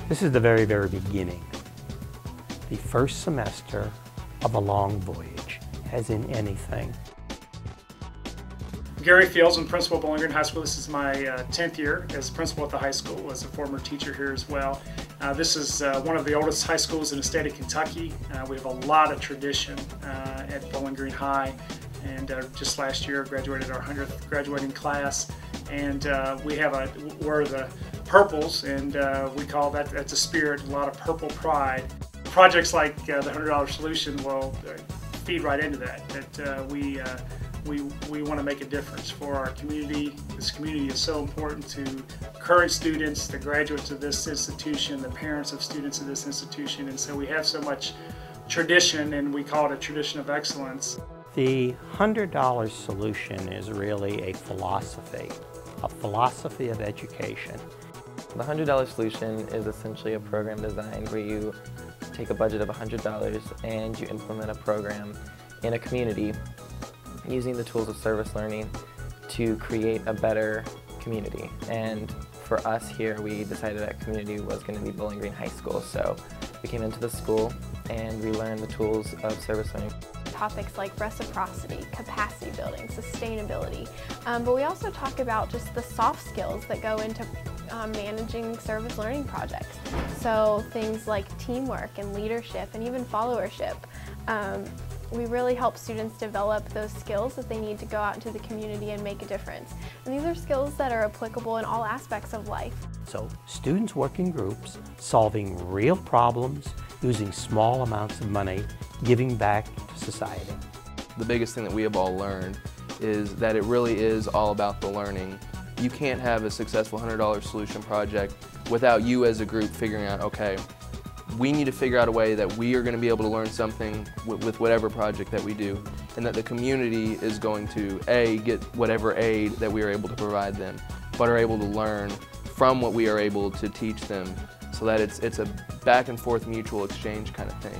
This is the very, very beginning, the first semester of a long voyage, as in anything. Gary Fields, I'm principal of Bowling Green High School. This is my 10th year as principal at the high school, as a former teacher here as well. This is one of the oldest high schools in the state of Kentucky. We have a lot of tradition at Bowling Green High, and just last year graduated our 100th graduating class. And we're the Purples, and we call that's a spirit, a lot of purple pride. Projects like the $100 solution will feed right into that. We want to make a difference for our community. This community is so important to current students, the graduates of this institution, the parents of students of this institution, and so we have so much tradition, and we call it a tradition of excellence. The $100 solution is really a philosophy of education. The $100 solution is essentially a program designed where you take a budget of $100 and you implement a program in a community using the tools of service learning to create a better community. And for us here, we decided that community was going to be Bowling Green High School. So we came into the school and we learned the tools of service learning. Topics like reciprocity, capacity building, sustainability, but we also talk about just the soft skills that go into managing service learning projects. So things like teamwork and leadership and even followership. We really help students develop those skills that they need to go out into the community and make a difference. And these are skills that are applicable in all aspects of life. So students work in groups, solving real problems, using small amounts of money, giving back to society. The biggest thing that we have all learned is that it really is all about the learning. You can't have a successful $100 solution project without you as a group figuring out, okay, we need to figure out a way that we are going to be able to learn something with whatever project that we do, and that the community is going to, A, get whatever aid that we are able to provide them, but are able to learn from what we are able to teach them, so that it's a back and forth mutual exchange kind of thing.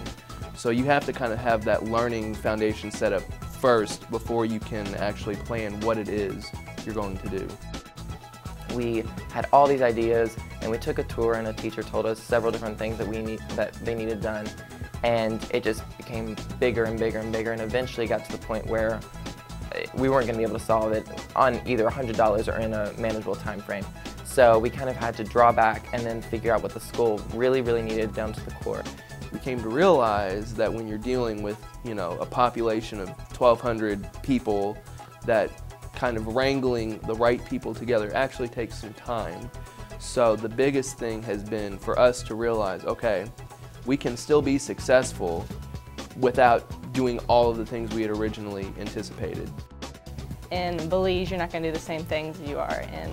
So you have to kind of have that learning foundation set up first before you can actually plan what it is you're going to do. We had all these ideas, and we took a tour, and a teacher told us several different things that they needed done, and it just became bigger and bigger and bigger, and eventually got to the point where we weren't going to be able to solve it on either $100 or in a manageable time frame. So we kind of had to draw back and then figure out what the school really, really needed down to the core. We came to realize that when you're dealing with, a population of 1,200 people, that kind of wrangling the right people together actually takes some time. So the biggest thing has been for us to realize, okay, we can still be successful without doing all of the things we had originally anticipated. In Belize, you're not going to do the same things you are in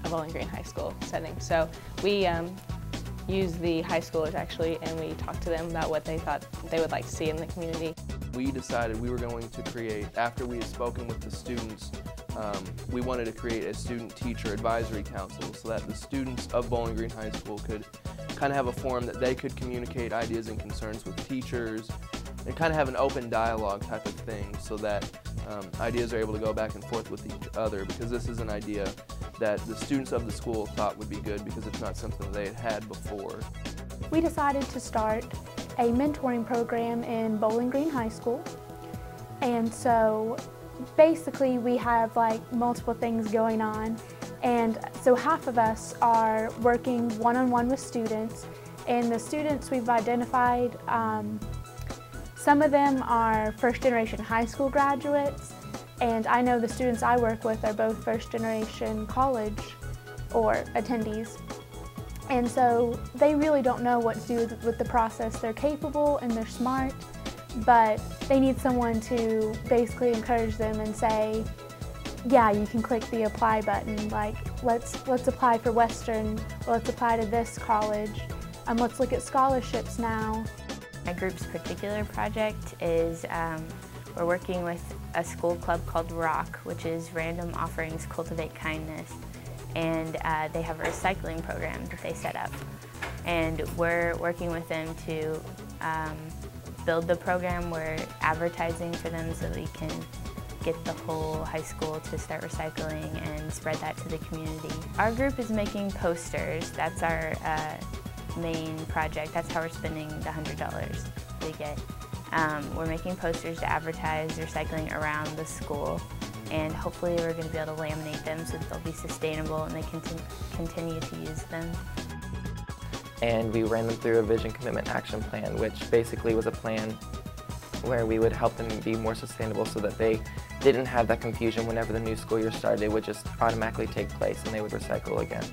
a Bowling Green High School setting. So we used the high schoolers actually, and we talked to them about what they thought they would like to see in the community. We decided we were going to create, after we had spoken with the students, we wanted to create a student-teacher advisory council so that the students of Bowling Green High School could kind of have a forum that they could communicate ideas and concerns with teachers and kind of have an open dialogue type of thing, so that ideas are able to go back and forth with each other, because this is an idea that the students of the school thought would be good because it's not something they had before. We decided to start a mentoring program in Bowling Green High School, and so basically we have like multiple things going on, and so half of us are working one-on-one with students, and the students we've identified, some of them are first-generation high school graduates, and I know the students I work with are both first-generation college or attendees. And so they really don't know what to do with the process. They're capable and they're smart, but they need someone to basically encourage them and say, yeah, you can click the apply button, like let's apply for Western, or let's apply to this college, let's look at scholarships now. My group's particular project is we're working with a school club called ROCK, which is Random Offerings Cultivate Kindness. and they have a recycling program that they set up. And we're working with them to build the program. We're advertising for them so that we can get the whole high school to start recycling and spread that to the community. Our group is making posters. That's our main project. That's how we're spending the $100 we get. We're making posters to advertise recycling around the school, and hopefully we're going to be able to laminate them so that they'll be sustainable and they can continue to use them. And we ran them through a vision commitment action plan, which basically was a plan where we would help them be more sustainable so that they didn't have that confusion whenever the new school year started. It would just automatically take place and they would recycle again.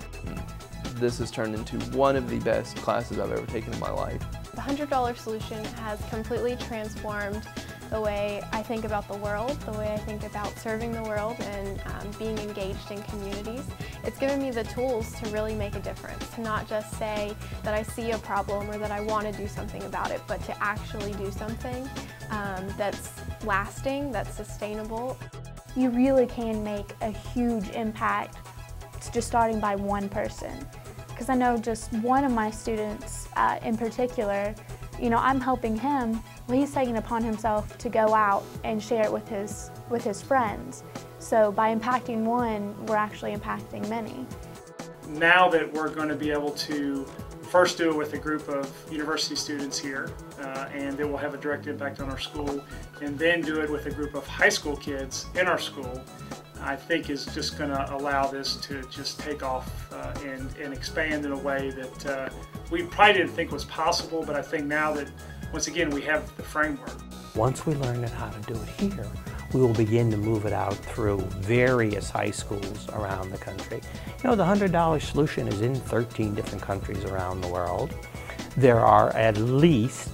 This has turned into one of the best classes I've ever taken in my life. The $100 solution has completely transformed the way I think about the world, the way I think about serving the world and being engaged in communities. It's given me the tools to really make a difference, to not just say that I see a problem or that I want to do something about it, but to actually do something that's lasting, that's sustainable. You really can make a huge impact just starting by one person. Because I know just one of my students in particular, you know, I'm helping him. Well, he's taking it upon himself to go out and share it with his friends. So by impacting one, we're actually impacting many. Now that we're going to be able to first do it with a group of university students here, and it will have a direct impact on our school, and then do it with a group of high school kids in our school, I think is just going to allow this to just take off and expand in a way that we probably didn't think was possible, but I think now that, once again, we have the framework. Once we learn how to do it here, we will begin to move it out through various high schools around the country. You know, the $100 solution is in 13 different countries around the world. There are at least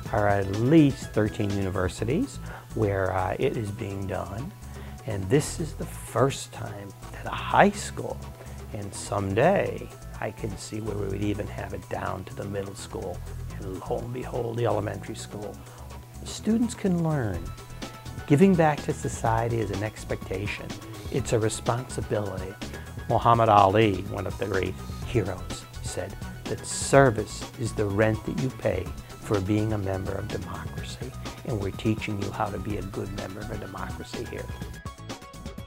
13 universities where it is being done. And this is the first time that a high school, and someday I can see where we would even have it down to the middle school, and lo and behold, the elementary school. Students can learn. Giving back to society is an expectation. It's a responsibility. Muhammad Ali, one of the great heroes, said that service is the rent that you pay for being a member of democracy, and we're teaching you how to be a good member of a democracy here.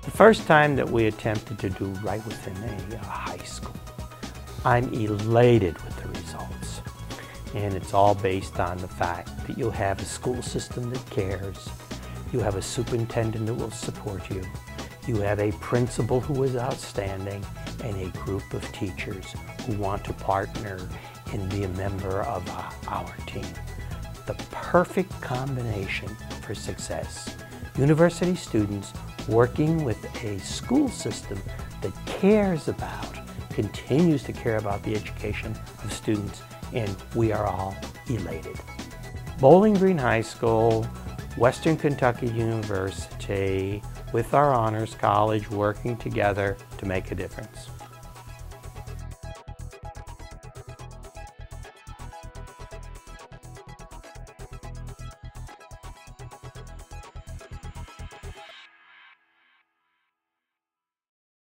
The first time that we attempted to do right within a high school, I'm elated with the results. And it's all based on the fact that you have a school system that cares, you have a superintendent that will support you, you have a principal who is outstanding, and a group of teachers who want to partner and be a member of our team. The perfect combination for success. University students working with a school system that cares about, continues to care about the education of students, and we are all elated. Bowling Green High School, Western Kentucky University, with our Honors College working together to make a difference.